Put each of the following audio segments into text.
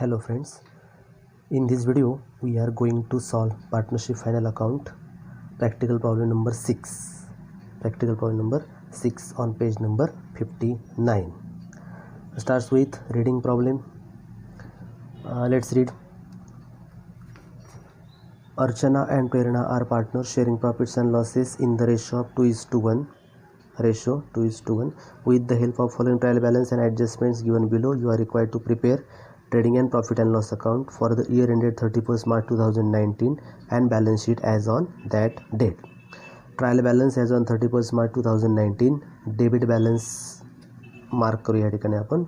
Hello friends, in this video we are going to solve partnership final account practical problem number 6 on page number 59. Starts with reading problem. Let's read. Archana and Prerna are partners sharing profits and losses in the ratio of 2:1. With the help of following trial balance and adjustments given below, you are required to prepare trading and profit and loss account for the year ended 31st March 2019 and balance sheet as on that date. Trial balance as on 31st March 2019, debit balance mark करूया या ठिकाणी आपण.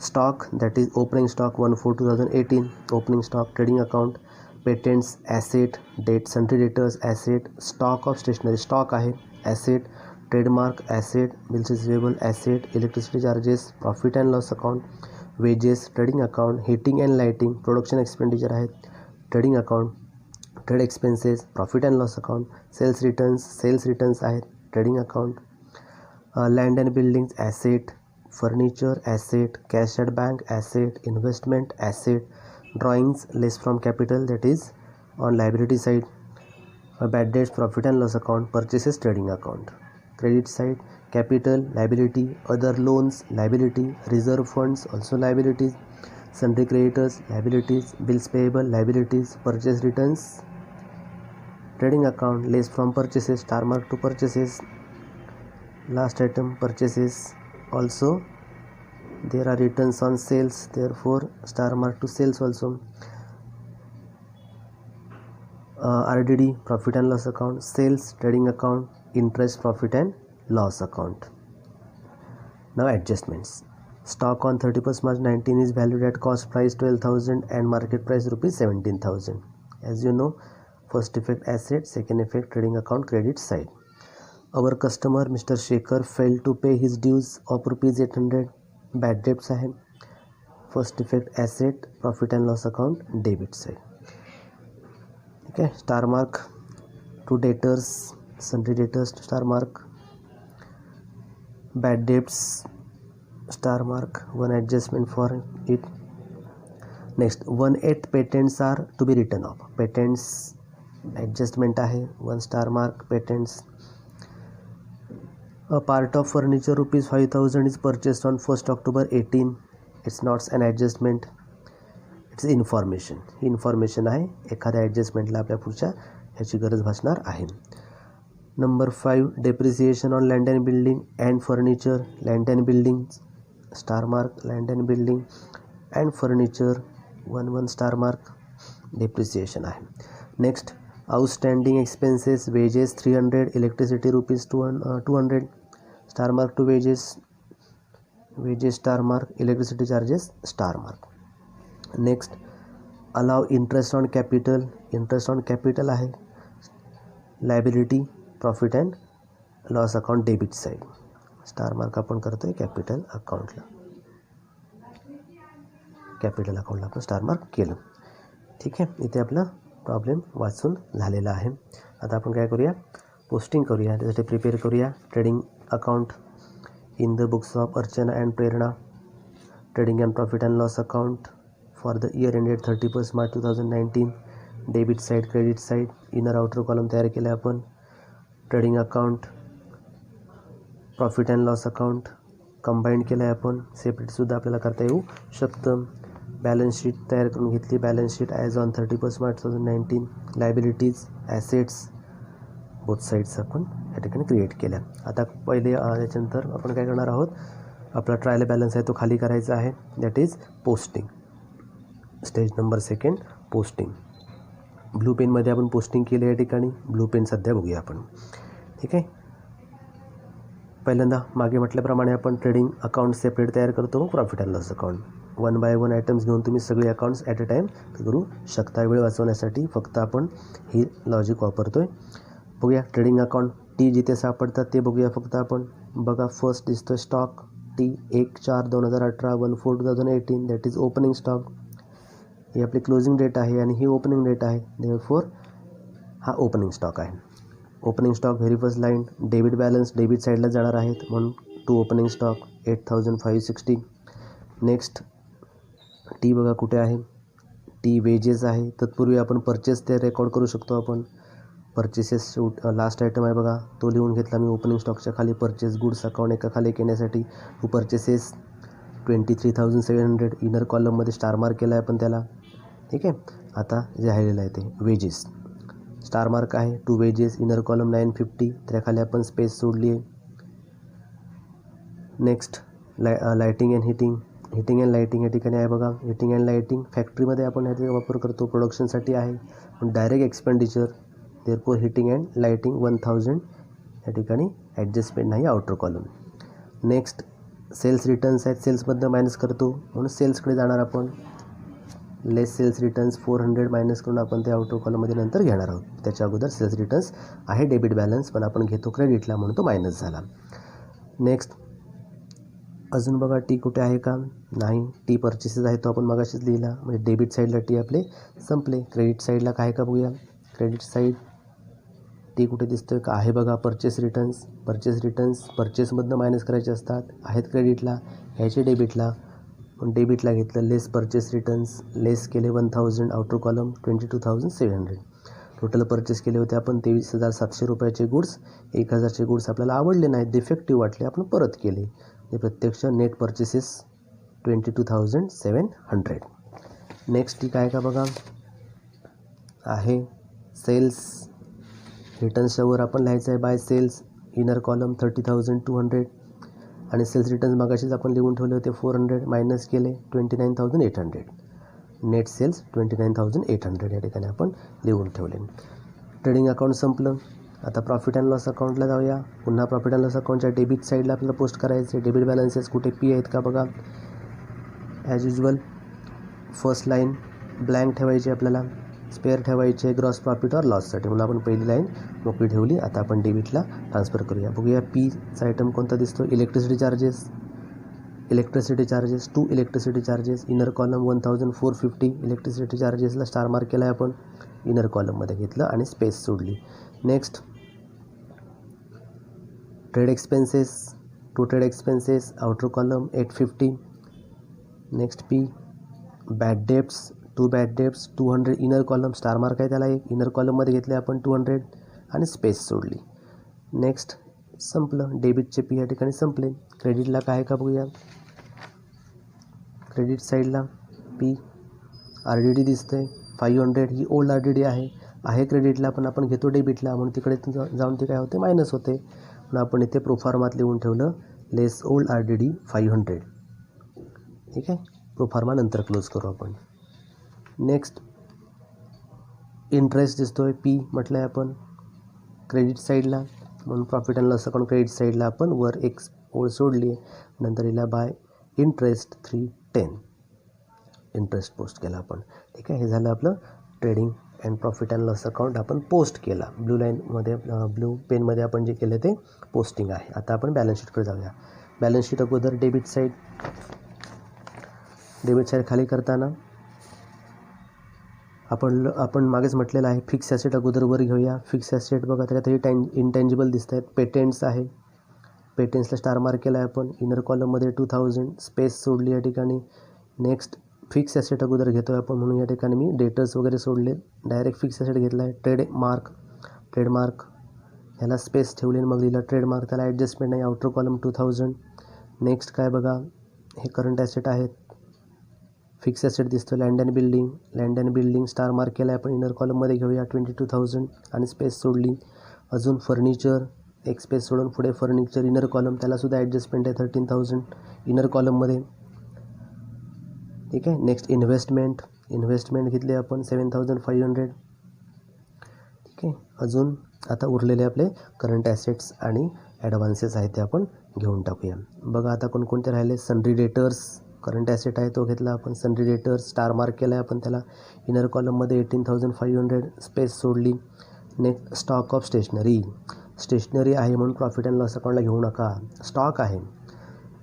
Stock that is opening stock 1/4/2018 opening stock. Trading account patents asset debt sundry debtors asset stock of stationery stock आहे asset trademark asset bills receivable asset electricity charges profit and loss account wages trading account heating and lighting production expenditure आहेत trading account trade expenses profit and loss account sales returns आहेत trading account land and buildings asset furniture asset cash at bank asset investment asset drawings less from capital that is on liability side bad debts profit and loss account purchases trading account credit side capital liability other loans liability reserve funds also liabilities sundry creditors liabilities bills payable liabilities purchase returns trading account less from purchases star mark to purchases last item purchases also there are returns on sales therefore star mark to sales also RDD profit and loss account sales trading account interest profit and loss account. Now adjustments. Stock on 31st March 19 is valued at cost price 12,000 and market price rupees 17,000. As you know, first effect asset, second effect trading account credit side. Our customer Mr. Shekhar failed to pay his dues of rupees 800 bad debts ahead. First effect asset, profit and loss account debit side. Okay, star mark to debtors, sundry debtors star mark. Bad debts star mark one adjustment for it. Next 1/8 patents are to be written off patents adjustment आहे 1 star mark patents. A part of furniture rupees 5,000 is purchased on 1st October 18. It's not an adjustment, it's information आहे एखाद्या ॲडजस्टमेंटला आपल्या पुढच्या ह्याची गरज भासणार आहे. Number 5 depreciation on land and building and furniture land and buildings star mark land and building and furniture 1 star mark depreciation आहे. Next outstanding expenses wages 300 electricity rupees 200 star mark to wages star mark electricity charges star mark. Next allow interest on capital आहे liability profit and loss account debit side star mark आपण करतोय capital अकाउंटला आपण star mark केलं. ठीक आहे, इथे आपला प्रॉब्लेम वाचून झालेला आहे. आता आपण काय करूया पोस्टिंग करूया. त्यासाठी प्रिपेअर करूया trading account in the books of Archana and Prerna trading and profit and loss account for the year ended 31st March 2019 debit side credit side inner outer column तयार केले आपण. Trading account profit and loss account combined केलं आहे आपण सेपरेटसुद्धा आपल्याला करता येऊ शकतं. बॅलन्स शीट तयार करून घेतली balance sheet as on 31st March 2019 liabilities assets both sides आपण या ठिकाणी क्रिएट केल्या. आता पहिले त्याच्यानंतर आपण काय करणार आहोत आपला ट्रायल बॅलन्स आहे तो खाली करायचा आहे that is posting. Stage number 2 posting. Blue पेनमध्ये आपण पोस्टिंग केलं या ठिकाणी ब्लू पेन सध्या बघूया आपण. ठीक आहे, पहिल्यांदा मागे म्हटल्याप्रमाणे आपण ट्रेडिंग अकाउंट सेपरेट तयार करतो profit and loss account 1 by 1 items घेऊन तुम्ही सगळे अकाउंट्स ॲट अ टाईम करू शकता. वेळ वाचवण्यासाठी फक्त आपण ही लॉजिक वापरतोय. बघूया ट्रेडिंग अकाउंट टी जिथे सापडतात ते बघूया फक्त आपण. बघा फर्स्ट दिसतोय stock T 1/4/2018 1/4/2018 that is opening stock. ही आपली क्लोजिंग डेट आहे आणि ही ओपनिंग डेट आहे देअरफॉर हा ओपनिंग स्टॉक आहे. Opening stock very first line debit balance debit साईडला जाणार आहेत म्हणून to opening stock 8,560. Next T बघा कुठे आहे टी वेजेस आहे. तत्पूर्वी आपण परचेस ते रेकॉर्ड करू शकतो आपण. परचेसेस लास्ट आयटम आहे बघा, तो लिहून घेतला मी ओपनिंग स्टॉकच्या खाली. परचेस गुड्स अकाउंट एका खाली येण्यासाठी टू परचेसेस 23,700 इनर कॉलममध्ये स्टार मार्क केला आहे आपण त्याला. ठीक आहे. आता जे राहिलेलं आहे ते वेजेस स्टार मार्क आहे. टू वेजेस इनर कॉलम 950, त्याखाली आपण स्पेस सोडली आहे. Next lighting and heating and lighting या ठिकाणी आहे बघा. हिटिंग अँड लायटिंग फॅक्टरीमध्ये आपण ह्याचा वापर करतो, प्रोडक्शनसाठी आहे. पण direct expenditure therefore heating and lighting 1000 या ठिकाणी ॲडजस्टमेंट नाही outer column. Next sales returns आहेत, सेल्समधनं मायनस करतो म्हणून सेल्सकडे जाणार आपण. लेस सेल्स रिटर्न्स 400 मायनस करून आपण ते आउटर कॉलममध्ये नंतर घेणार आहोत. त्याच्या अगोदर सेल्स रिटर्न्स आहे डेबिट बॅलन्स, पण आपण घेतो क्रेडिटला म्हणून तो मायनस झाला. नेक्स्ट अजून बघा टी कुठे आहे का, नाही. टी परचेसेस आहे तो आपण मगाशीच लिहिला, म्हणजे डेबिट साईडला टी आपले संपले. क्रेडिट साईडला काय का बघूया. क्रेडिट साईड टी कुठे दिसतोय का, आहे बघा. परचेस रिटर्न्स परचेसमधनं मायनस करायचे असतात, आहेत क्रेडिटला, ह्याचे डेबिटला. पण डेबिटला घेतलं. लेस परचेस रिटर्न्स, लेस केले 1000 आउटर कॉलम 22,700. टोटल परचेस केले होते आपण 23,700 रुपयाचे गुड्स. 1,000चे गुड्स आपल्याला आवडले नाहीत, डिफेक्टिव्ह वाटले, आपण परत केले. ते प्रत्यक्ष नेट परचेसेस 22,700. नेक्स्ट टी काय का बघा, आहे सेल्स. रिटर्न्सच्या वर आपण लिहायचं आहे बाय सेल्स इनर कॉलम 30,200 आणि सेल्स रिटर्न्स मगाशीच आपण लिहून ठेवले होते 400 मायनस केले 29,800. नेट सेल्स 29,800 या ठिकाणी आपण लिहून ठेवले. ट्रेडिंग अकाउंट संपलं. आता प्रॉफिट अँड लॉस अकाउंटला जाऊया. पुन्हा प्रॉफिट अँड लॉस अकाउंटच्या डेबिट साईडला आपल्याला पोस्ट करायचे. डेबिट बॅलन्सेस कुठे पी आहेत का बघा. As usual first line blank ठेवायची आपल्याला, स्पेअर ठेवायचे ग्रॉस प्रॉफिट और लॉससाठी, म्हणून आपण पहिली लाईन मोकळी ठेवली. आता आपण डेबिटला ट्रान्सफर करूया. बघूया पीचा आयटम कोणता दिसतो. Electricity charges to electricity charges inner column 1,450. Electricity चार्जेसला स्टार मार्क केला आहे आपण, इनर कॉलममध्ये घेतलं आणि स्पेस सोडली. Next trade expenses outer column 850. Next P bad debts, to bad debts 200 inner column star mark आहे त्याला, एक इनर कॉलममध्ये घेतले आपण 200 आणि स्पेस सोडली. नेक्स्ट संपलं. डेबिटचे पी या ठिकाणी संपले. क्रेडिटला काय का बघूया. क्रेडिट साईडला पी RDD दिसतंय 500. ही ओल्ड RDD आहे क्रेडिटला, पण आपण घेतो डेबिटला म्हणून तिकडे जाऊन ते काय होते मायनस होते. म्हणून आपण इथे प्रोफार्मात लिहून ठेवलं लेस ओल्ड RDD 500. ठीक आहे. प्रोफार्मा नंतर क्लोज करू आपण. नेक्स्ट इंटरेस्ट दिसतोय पी म्हटलं आहे आपण क्रेडिट साईडला, म्हणून profit and loss account credit साईडला आपण वर एक ओळ सोडली आहे. नंतर हिला बाय इंटरेस्ट 310 इंटरेस्ट पोस्ट केला आपण. ठीक आहे. हे झालं आपलं trading and profit and loss account आपण पोस्ट केला. ब्लू लाईनमध्ये ब्लू पेनमध्ये आपण जे केलं ते पोस्टिंग आहे. आता आपण बॅलन्स शीटकडे जाऊया. बॅलन्स शीट अगोदर डेबिट साईड खाली करताना आपण मागेच म्हटलेलं आहे फिक्स ॲसेट अगोदर वर घेऊया. फिक्स ॲसेट बघा त्याच्यात हे इंटँजिबल दिसत आहेत. पेटेंट्स आहे, पेटेंट्सला स्टार मार्क केला आहे आपण इनर कॉलममध्ये 2000 स्पेस सोडली या ठिकाणी. नेक्स्ट फिक्स ॲसेट अगोदर घेतो आहे आपण, म्हणून या ठिकाणी मी डेटर्स वगैरे सोडले, डायरेक्ट फिक्स ॲसेट घेतला आहे. ट्रेडमार्क ह्याला स्पेस ठेवली मग लिहिलं ट्रेडमार्क, त्याला ॲडजस्टमेंट नाही आउटर कॉलम 2000. नेक्स्ट काय बघा, हे करंट ॲसेट आहेत. फिक्स ॲसेट दिसतो land and building star mark केला आहे आपण इनर कॉलममध्ये घेऊया 22,000 आणि स्पेस सोडली. अजून फर्निचर एक स्पेस सोडून पुढे फर्निचर इनर कॉलम, त्यालासुद्धा ॲडजस्टमेंट आहे 13,000 इनर कॉलममध्ये. ठीक आहे. नेक्स्ट इन्व्हेस्टमेंट घेतली आपण 7,500. ठीक आहे. अजून आता उरलेले आपले करंट ॲसेट्स आणि ॲडव्हान्सेस आहेत ते आपण घेऊन टाकूया. बघा आता कोणकोणते राहिले. सन्ड्री डेटर्स करंट ॲसेट आहे तो घेतला आपण. सन्ड्री डेटर्स स्टार मार्क केला आहे आपण त्याला इनर कॉलममध्ये 18,500 स्पेस सोडली. नेक्स्ट स्टॉक ऑफ स्टेशनरी आहे म्हणून प्रॉफिट अँड लॉस अकाउंटला घेऊ नका. स्टॉक आहे.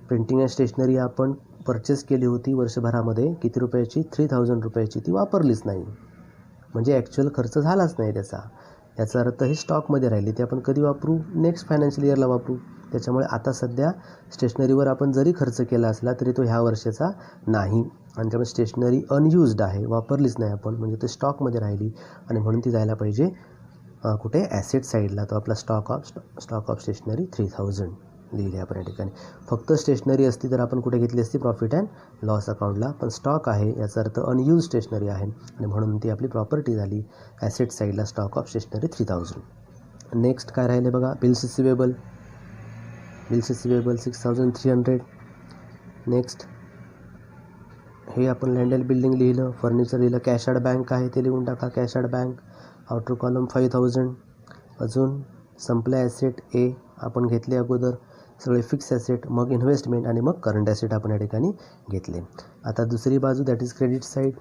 प्रिंटिंग अँड स्टेशनरी आपण परचेस केली होती वर्षभरामध्ये किती रुपयाची 3,000 रुपयाची, ती वापरलीच नाही म्हणजे ॲक्च्युअल खर्च झालाच नाही त्याचा. याचा अर्थ हे स्टॉकमध्ये राहिली, ते आपण कधी वापरू? नेक्स्ट फायनान्शियल इयरला वापरू. त्याच्यामुळे आता सध्या स्टेशनरीवर आपण जरी खर्च केला असला तरी तो ह्या वर्षाचा नाही, आणि त्यामुळे स्टेशनरी अनयुज्ड आहे, वापरलीच नाही आपण, म्हणजे ते स्टॉकमध्ये राहिली आणि म्हणून ती जायला पाहिजे कुठे? ॲसेट साईडला. तो आपला स्टॉक ऑफ स्टेशनरी 3000 लिहिले आपण या ठिकाणी. फक्त स्टेशनरी असती तर आपण कुठे घेतली असती? प्रॉफिट अँड लॉस अकाउंटला. पण स्टॉक आहे याचा अर्थ अनयूज स्टेशनरी आहे आणि म्हणून ती आपली प्रॉपर्टी झाली. ॲसेट साईडला स्टॉक ऑफ स्टेशनरी 3000. नेक्स्ट काय राहिले बघा? Bills receivable 6300. नेक्स्ट हे आपण लँड अँड बिल्डिंग लिहिलं, फर्निचर लिहिलं, कॅश ॲट बँक आहे ते लिहून टाका. Cash at bank outer column 5000. अजून संपले ॲसेट ए आपण घेतले अगोदर, सगळे फिक्स ॲसेट, मग इन्व्हेस्टमेंट आणि मग करंट ॲसेट आपण या ठिकाणी घेतले. आता दुसरी बाजू that is credit side.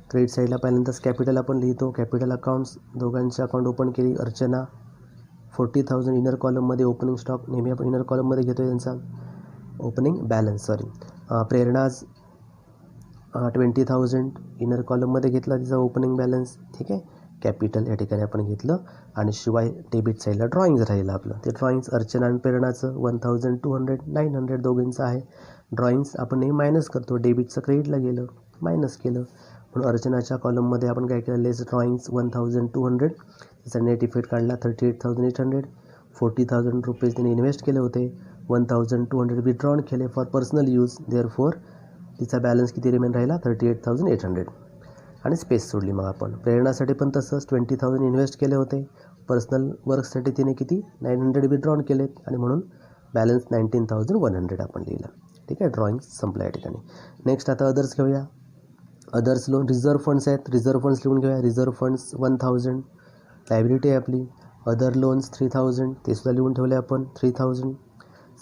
Credit साईडला पहिल्यांदाच कॅपिटल आपण लिहितो. कॅपिटल अकाउंट्स, दोघांची अकाउंट ओपन केली. अर्चना 40,000 इनर कॉलममध्ये ओपनिंग स्टॉक, नेहमी आपण इनर कॉलममध्ये घेतो त्यांचा ओपनिंग बॅलन्स. प्रेरणाज 20,000 इनर कॉलममध्ये घेतला तिचा ओपनिंग बॅलन्स. ठीक आहे, कॅपिटल या ठिकाणी आपण घेतलं. आणि शिवाय डेबिट साईडला ड्रॉइंग्ज राहिलं आपलं. ते ड्रॉइंग्स अर्चना आणि प्रेरणाचं 1200, 900 दोघांचं आहे. ड्रॉइंग्स आपण नेहमी मायनस करतो, डेबिटचं क्रेडिटला गेलं, मायनस केलं. म्हणून अर्चनाच्या कॉलममध्ये आपण काय केलं? लेस ड्रॉइंग्स 1200, तिचा नेट इफेक्ट काढला 38,800. 40,000 रुपीज तिने इन्व्हेस्ट केले होते, 1200 विथड्रॉन केले फॉर पर्सनल यूज, देअरफॉर तिचा बॅलन्स किती रिमेन राहिला? 38,800. आणि स्पेस सोडली. मग आपण प्रेरणासाठी पण तसंच 20,000 इन्व्हेस्ट केले होते, पर्सनल वर्कसाठी तिने किती? 900 विथड्रॉन केलेत आणि म्हणून बॅलन्स 19,100 आपण लिहिलं. ठीक आहे, ड्रॉइंग संपल्या या ठिकाणी. नेक्स्ट आता अदर्स घेऊया. अदर्स लोन रिझर्व्ह फंड्स आहेत, रिझर्व्ह फंड्स लिहून घेऊया. रिझर्व्ह फंड्स 1000 लायबिलिटी आहे आपली. अदर लोन्स 3000, ते सुद्धा लिहून ठेवले आपण 3000.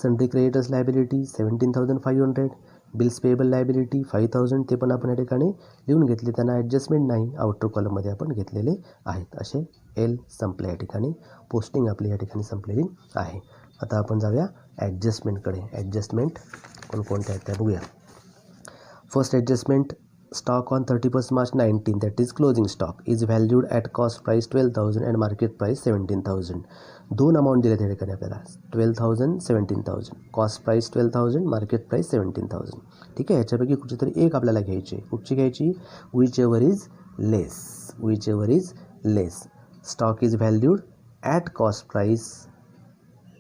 Sundry creditors liability 17,500. Bills payable liability 5,000, ते पण आपण या ठिकाणी लिहून घेतले, त्यांना ॲडजस्टमेंट नाही, आउटर कॉलममध्ये आपण घेतलेले आहेत. असे एल संपले या ठिकाणी. पोस्टिंग आपली या ठिकाणी संपलेली आहे. आता आपण जाऊया ॲडजस्टमेंटकडे. ॲडजस्टमेंट कोणकोणत्या आहेत त्या बघूया. First adjustment, stock on 31 March 19, that is closing stock, is valued at cost price 12,000 and market price 17,000. दोन अमाऊंट दिले त्या ठिकाणी आपल्याला, 12,000, 17,000. Cost price 12,000, market price 17,000. ठीक आहे, ह्याच्यापैकी कुठची तरी एक आपल्याला घ्यायची. कुठची घ्यायची? Whichever is less. Whichever is less. Stock is valued at cost price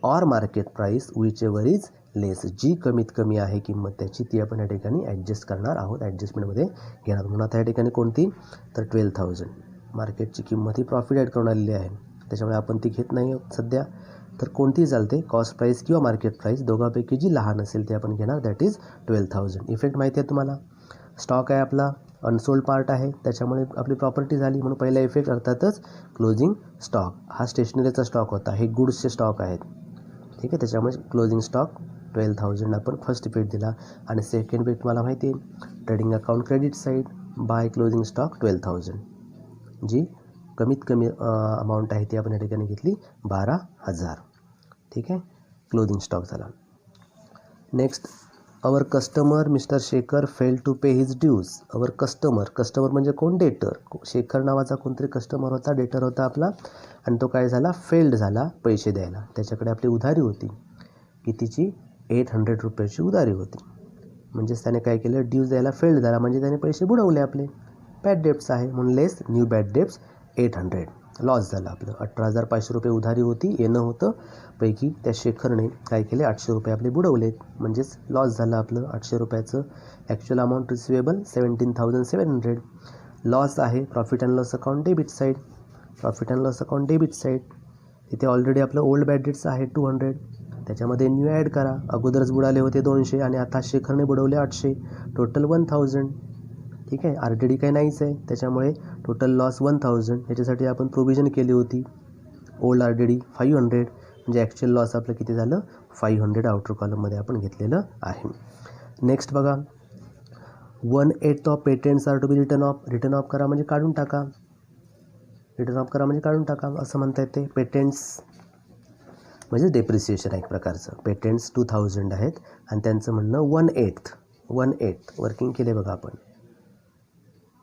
or market price, whichever is less. जी कमीत कमी आहे किंमत त्याची, ती आपण या ठिकाणी ॲडजस्ट करणार आहोत, ॲडजस्टमेंटमध्ये घेणार. म्हणून आता या ठिकाणी कोणती? तर 12,000. मार्केटची किंमत ही प्रॉफिट ॲड करून आलेली आहे, त्याच्यामुळे आपण ती घेत नाही सध्या. तर कोणती चालते? कॉस्ट प्राईस किंवा मार्केट प्राईस, दोघांपैकी जी लहान असेल ती आपण घेणार, दॅट इज 12,000. इफेक्ट माहिती आहे तुम्हाला. स्टॉक आहे आपला, अनसोल्ड पार्ट आहे, त्याच्यामुळे आपली प्रॉपर्टी झाली, म्हणून पहिला इफेक्ट अर्थातच क्लोजिंग स्टॉक. हा स्टेशनरीचा स्टॉक होता, हे गुड्सचे स्टॉक आहेत. ठीक आहे, त्याच्यामुळे क्लोजिंग स्टॉक 12,000 आपण फर्स्ट इफेक्ट दिला. आणि सेकंड इफेक्ट मला माहिती आहे, trading account credit side by closing stock 12,000, जी कमीत कमी अमाऊंट आहे ती आपण या ठिकाणी घेतली 12,000. ठीक आहे, क्लोजिंग स्टॉक झाला. Next, our customer mister Shekhar fail to pay his dues. Our customer म्हणजे कोण? डेटर. शेखर नावाचा कोणतरी कस्टमर होता, डेटर होता आपला, आणि तो काय झाला? फेल्ड झाला पैसे द्यायला. त्याच्याकडे आपली उधारी होती, कितीची? 800 रुपयाची उधारी होती. म्हणजेच त्याने काय केलं? ड्यूज द्यायला फेल्ड झाला, म्हणजे त्याने पैसे बुडवले आपले. बॅड डेप्स आहे म्हणून लेस न्यू बॅड डेप्स 800. लॉस झाला आपलं. 18,500 रुपये उधारी होती, येणं होतं, पैकी त्या शेखरने काय केले? 800 रुपये आपले बुडवलेत, म्हणजेच लॉस झालं आपलं 800 रुपयाचं. Actual amount receivable 17,700. लॉस आहे. Profit and loss account debit side. Profit and loss account debit side. तिथे ऑलरेडी आपलं ओल्ड बॅड डेट्स आहे 200, त्याच्यामध्ये न्यू ॲड करा. अगोदरच बुडाले होते 200 आणि आता शेखरने बुडवले 800, टोटल 1,000. ठीक आहे, आर टी डी काही नाहीच आहे, त्याच्यामुळे टोटल लॉस 1,000. ह्याच्यासाठी आपण प्रोव्हिजन केली होती ओल्ड आर डी डी 500, म्हणजे ॲक्च्युअल लॉस आपलं किती झालं? 500 आउटर कॉलममध्ये आपण घेतलेलं आहे. नेक्स्ट बघा, 1/8 of patents are to be return off. Return off करा म्हणजे काढून टाका. रिटर्न ऑफ करा म्हणजे काढून टाका असं म्हणता येते. पेटेंट्स म्हणजे डेप्रिसिएशन आहे एक प्रकारचं. पेटेंट्स 2,000 आहेत आणि त्यांचं म्हणणं 1/8 वर्किंग केले बघा आपण.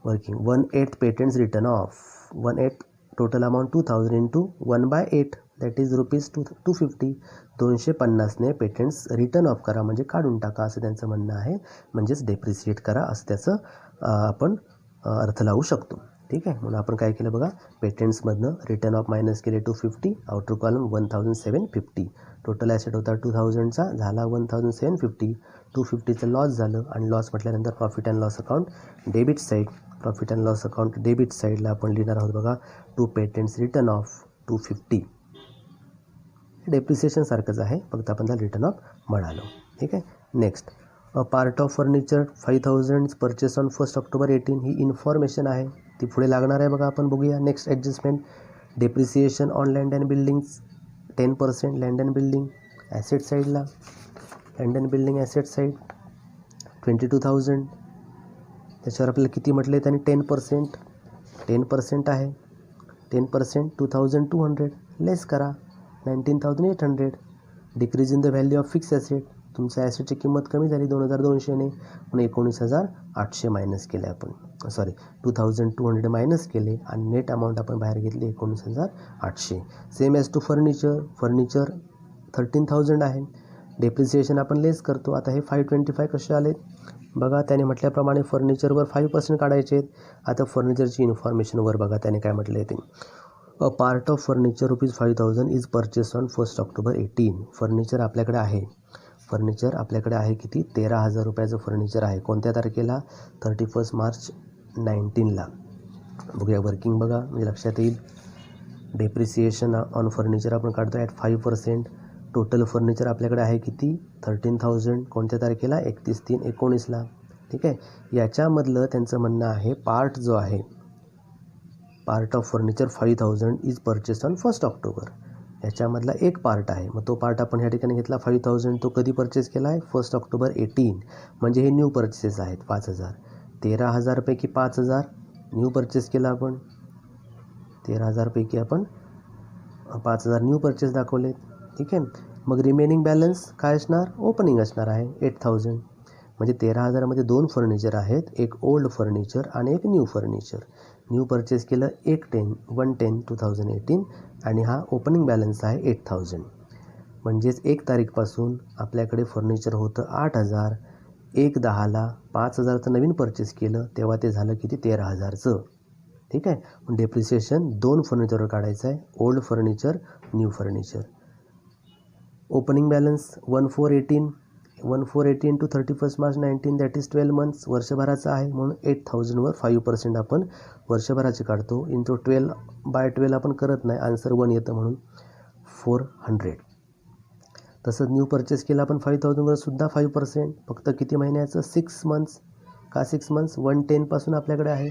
Working 1/8 patents return off. 1/8 total amount 2000 into 1/8 that is ₹250. 250ने पेटंट्स रिटर्न ऑफ करा म्हणजे काढून टाका असं त्यांचं म्हणणं आहे, म्हणजेच डेप्रिसिएट करा असं त्याचं आपण अर्थ लावू शकतो. ठीक आहे, म्हणून आपण काय केलं बघा, पेटंट्समधनं रिटर्न ऑफ मायनस केले 250, आउटर कॉलम 1750. टोटल ॲसेट होता 2000चा, झाला 1750. 250चं लॉस झालं आणि लॉस म्हटल्यानंतर profit and loss account debit side. Profit and loss account debit साईडला आपण लिहिणार आहोत बघा, to patents return off 250. Depreciation सारखंच आहे, फक्त आपण त्याला रिटर्न ऑफ म्हणालो. ठीक आहे. Next, a part of furniture 5000 purchase on 1 October 18. ही इन्फॉर्मेशन आहे, ती पुढे लागणार आहे बघा. आपण बघूया next adjustment. Depreciation on land and buildings 10%. Land and building asset साईडला, land and building asset side 22,000. त्याच्यावर आपल्याला किती म्हटले त्यांनी 10% आहे. 10% 2200 लेस करा 19,800. Decrease in the value of fix asset. तुमच्या ॲसेटची किंमत कमी झाली 2200ने, म्हणून 19,800 मायनस केले आपण, 2200 मायनस केले आणि नेट अमाऊंट आपण बाहेर घेतली 19,800. Same as to furniture. Furniture 13,000 आहे. डेप्रिसिएशन आपण लेस करतो. आता हे 525 कसे आले बघा, त्याने म्हटल्याप्रमाणे फर्निचरवर 5% काढायचे आहेत. आता फर्निचरची इन्फॉर्मेशनवर बघा त्याने काय म्हटलं आहे ते. अ part of furniture ₹5,000 is purchase on 1 October 18. Furniture आपल्याकडे आहे. फर्निचर आपल्याकडे आहे किती, 13,000 रुपयाचं फर्निचर आहे. कोणत्या तारखेला, 31 मार्च 19ला. बघूया वर्किंग बघा, म्हणजे लक्षात येईल. डेप्रिसिएशन ऑन फर्निचर आपण काढतो ॲट 5%. टोटल फर्निचर आपल्याकडे आहे किती, 13,000. कोणत्या तारखेला, 31/3/19ला. ठीक आहे. याच्यामधलं त्यांचं म्हणणं आहे पार्ट जो आहे, part of furniture 5,000 is purchase on 1 October. याच्यामधला एक पार्ट आहे, मग तो पार्ट आपण ह्या ठिकाणी घेतला 5,000. तो कधी परचेस केला आहे, 1 ऑक्टोबर 18. म्हणजे हे न्यू परचेस आहेत 5,000. 13,000 पैकी 5,000 न्यू परचेस केला आपण. 13,000 पैकी आपण 5,000 न्यू परचेस दाखवले. ठीक आहे. मग रिमेनिंग बॅलन्स काय असणार, ओपनिंग असणार आहे 8,000. म्हणजे 13,000मध्ये 2 फर्निचर आहेत, एक ओल्ड फर्निचर आणि एक न्यू फर्निचर. न्यू परचेस केलं 1/10/2018 आणि हा ओपनिंग बॅलन्स आहे 8,000. म्हणजेच 1 तारीखपासून आपल्याकडे फर्निचर होतं 8,000. 1/10ला 5,000चं नवीन परचेस केलं तेव्हा ते झालं किती, 13,000चं. ठीक आहे. पण डेप्रिसिएशन 2 फर्निचरवर काढायचं आहे, old furniture, new furniture. Opening balance 1418 to 31 March 19 that is 12 months. वर्षभराचा आहे, म्हणून 8,000वर 5% आपण वर्षभराचे काढतो. इंटू 12/12 आपण करत नाही, आन्सर 1 येतं म्हणून 400. तसंच न्यू परचेस केलं आपण 5,000वर सुद्धा 5%, फक्त किती महिन्याचं, 6 मंथ्स. का 6 मंथ्स, 110पासून आपल्याकडे आहे,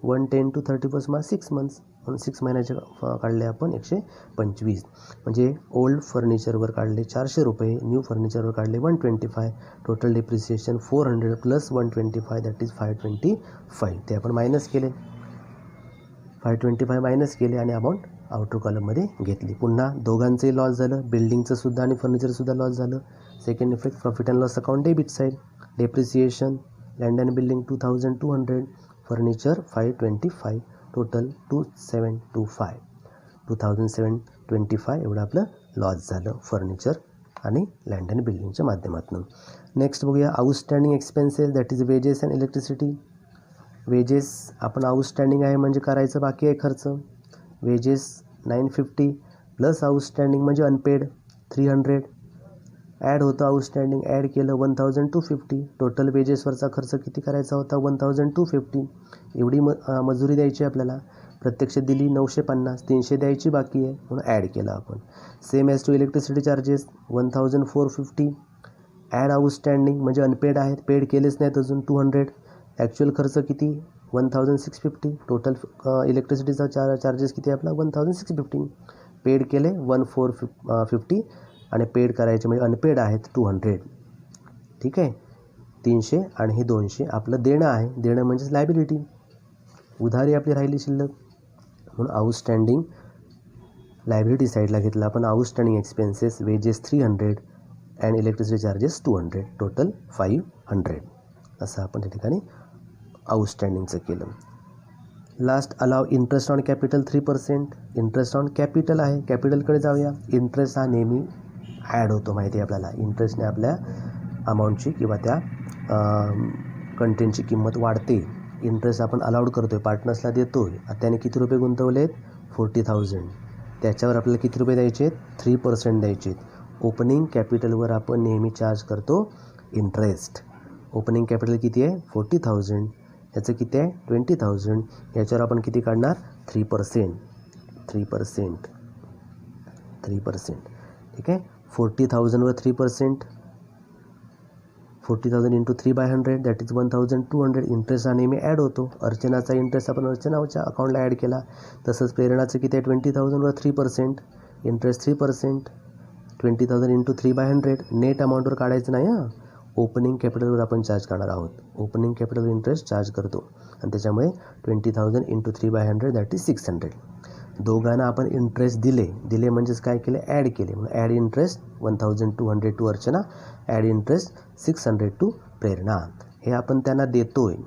110 टू 31 मार्च 6 मंथ्स, म्हणून 6 महिन्याचे काढले आपण 125. म्हणजे ओल्ड फर्निचरवर काढले 400 रुपये, न्यू फर्निचरवर काढले 125. Total depreciation 400 plus 125 that is 525. ते आपण मायनस केले, 525 मायनस केले आणि अमाऊंट आउटर कॉलममध्ये घेतली. पुन्हा दोघांचंही लॉस झालं, बिल्डिंगचं सुद्धा आणि फर्निचरसुद्धा लॉस झालं. Second effect, profit and loss account debit side. Depreciation land and building 2,200, furniture 525, total 2,725. 2,725 एवढं आपलं लॉस झालं फर्निचर आणि लँड अँड बिल्डिंगच्या माध्यमातून. नेक्स्ट बघूया outstanding expenses that is wedges and electricity. Wedges आपण आउटस्टँडिंग आहे म्हणजे करायचं बाकी आहे खर्च. वेजेस 950 प्लस आउटस्टँडिंग म्हणजे अनपेड 300. ॲड होतं आउटस्टँडिंग, ॲड केलं 1,250. टोटल वेजेसवरचा खर्च किती करायचा होता, 1,250. एवढी मजुरी द्यायची आपल्याला, प्रत्यक्ष दिली 950, 300 द्यायची बाकी आहे म्हणून ॲड केलं आपण. Same as to electricity charges 1,450. Add outstanding म्हणजे अनपेड आहेत, पेड केलेच नाहीत अजून 200. ॲक्च्युअल खर्च किती, 1,650. टोटल इलेक्ट्रिसिटीचा चार्जेस किती आपला, 1,650. पेड केले 1,450 आणि पेड करायचे म्हणजे अनपेड आहेत 200. ठीक आहे. 300 आणि हे 200 आपलं देणं आहे. देणं म्हणजेच लायबिलिटी, उधारी आपली राहिली शिल्लक, म्हणून आउटस्टँडिंग लायबिलिटी साईडला घेतलं आपण. Outstanding expenses wedges 300 and electricity charges 200, total 500. असं आपण त्या ठिकाणी आउटस्टँडिंगचं केलं. Last allow interest on capital 3%. Interest on capital आहे, कॅपिटलकडे जाऊया. इंटरेस्ट हा नेहमी ॲड होतो, माहिती आहे आपल्याला. इंटरेस्टने आपल्या अमाऊंटची किंवा त्या कंटेंटची किंमत वाढते. इंटरेस्ट आपण अलाउड करतो आहे, पार्टनर्सला देतो आहे. त्याने किती रुपये गुंतवले आहेत? 40,000. त्याच्यावर आपल्याला किती रुपये द्यायचे आहेत? 3% द्यायचे आहेत. ओपनिंग कॅपिटलवर आपण नेहमी चार्ज करतो इंटरेस्ट. ओपनिंग कॅपिटल किती आहे? 40,000. याचं किती आहे? 20,000. याच्यावर आपण किती काढणार? 3%. 3%. ठीक आहे. 40,000वर 3%. 40,000 इंटू 3/100 दॅट इज 1,200. इंटरेस्ट हा नेहमी ॲड होतो. अर्चनाचा इंटरेस्ट आपण अर्चनाच्या अकाउंटला ॲड केला. तसंच प्रेरणाचं किती आहे? 20,000वर 3%. इंटरेस्ट 3%. 20,000 इंटू 3/100. नेट अमाऊंटवर काढायचं नाही हां. ओपनिंग कॅपिटलवर आपण चार्ज करणार आहोत. ओपनिंग कॅपिटल इंटरेस्ट चार्ज करतो आणि त्याच्यामुळे 20,000 इंटू 3/100 दॅट इज 600. दोघांना आपण इंटरेस्ट दिले म्हणजेच काय केले? ॲड केले. म्हणून add interest 1,200 to Archana, add interest 600 to Prerna. हे आपण त्यांना देतो आहे.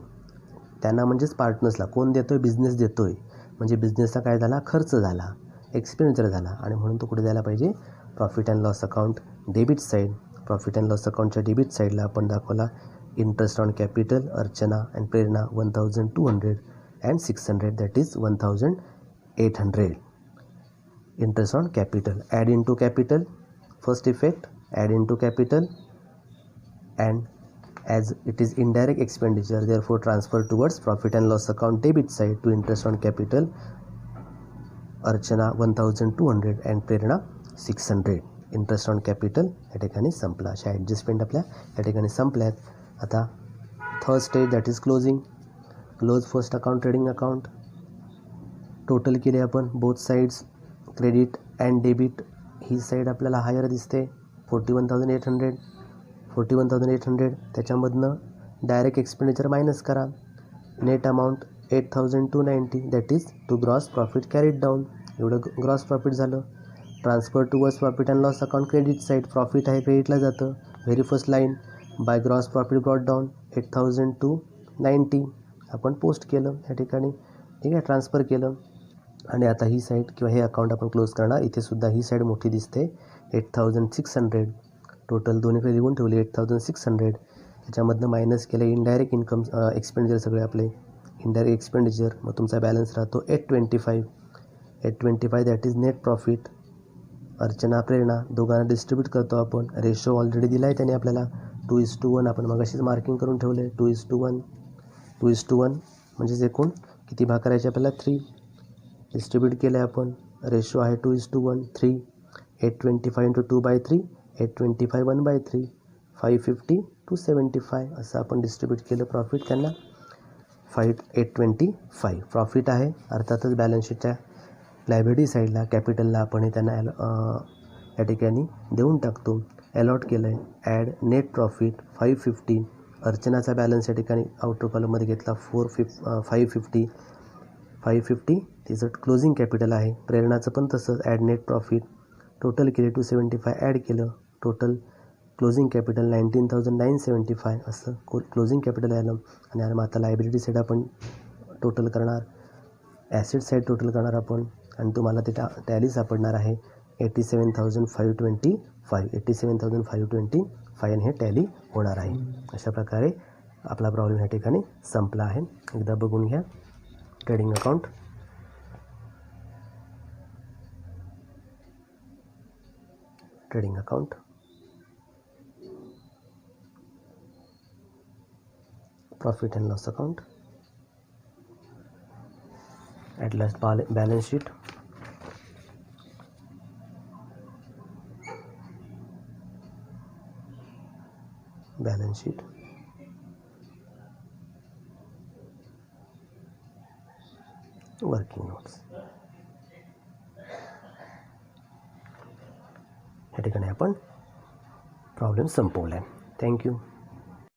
त्यांना म्हणजेच पार्टनर्सला. कोण देतो आहे? बिझनेस देतो आहे. म्हणजे बिझनेसचा काय झाला? खर्च झाला, एक्सपेंडिचर झाला आणि म्हणून तो कुठे द्यायला पाहिजे? Profit and loss account debit side. Profit and loss अकाउंटच्या डेबिट साईडला आपण दाखवला interest on capital Archana and Prerna 1,200 and 600 that is 1,800. Interest on capital add in to capital. First effect add in to capital and as it is indirect expenditure therefore transfer towards profit and loss account debit side to interest on capital. Archana 1,200 and Prerna 600. Interest on capital या ठिकाणी संपला. अशा adjustment आपल्या या ठिकाणी संपल्यात. आता third stage that is closing. Close first account trading account. Total केले आपण both sides, credit and debit. ही साईड आपल्याला हायर दिसते 41,800. 41,800 त्याच्यामधनं डायरेक्ट एक्सपेंडिचर मायनस करा. Net amount 8,290 that is to gross profit carried down. एवढं ग्रॉस प्रॉफिट झालं. Transfer towards profit and loss account credit side. Profit आहे क्रेडिटला जातं. Very first line by gross profit brought down 8,290 आपण post केलं या ठिकाणी. ठीक आहे, ट्रान्सफर केलं. आणि आता ही साईड किंवा हे अकाउंट आपण क्लोज करणार. इथे सुद्धा ही साईड मोठी दिसते 8,600. टोटल दोन्हीकडे लिहून ठेवले 8,600. त्याच्यामधनं मायनस केलं इनडायरेक्ट इन्कम एक्सपेंडिचर सगळे आपले इनडायरेक्ट एक्सपेंडिचर. मग तुमचा बॅलन्स राहतो 825 that is net profit. Archana Prerna दोघांना डिस्ट्रीब्यूट करतो आपण. रेशो ऑलरेडी दिला आहे त्याने आपल्याला 2:1. आपण मगाशीच मार्किंग करून ठेवले 2:1. 2:1 म्हणजेच एकूण किती भाग करायचे आपल्याला? 3. डिस्ट्रीब्यूट केलं आहे आपण. रेशो आहे 2:1. 3. 825 इंटू 2/3 825 1/3 550 275 असं आपण डिस्ट्रीब्यूट केलं प्रॉफिट त्यांना. 825 प्रॉफिट आहे. अर्थातच बॅलन्स शीटच्या लायबिलिटी साईडला कॅपिटलला आपण हे त्यांना या ठिकाणी देऊन टाकतो. अलॉट केलं आहे. Add net profit 550. अर्चनाचा बॅलन्स या ठिकाणी आउटर कॉलममध्ये घेतला 550 तिचं क्लोजिंग कॅपिटल आहे. प्रेरणाचं पण तसंच ॲड नेट प्रॉफिट. टोटल केले 275 ॲड केलं. टोटल क्लोजिंग कॅपिटल 19,975 असं क्लोजिंग कॅपिटल आलं. आणि मग आता लायबिलिटी साईड आपण टोटल करणार. ॲसेट साईड टोटल करणार आपण आणि तुम्हाला ते टॅली सापडणार आहे 87,525. 87,525 आणि हे टॅली होणार आहे. अशा प्रकारे आपला प्रॉब्लेम ह्या ठिकाणी संपला आहे. एकदा बघून घ्या. Trading account, trading account, profit and loss account, at last balance sheet, balance sheet, working notes. या ठिकाणी आपण प्रॉब्लेम संपवला आहे. थँक्यू.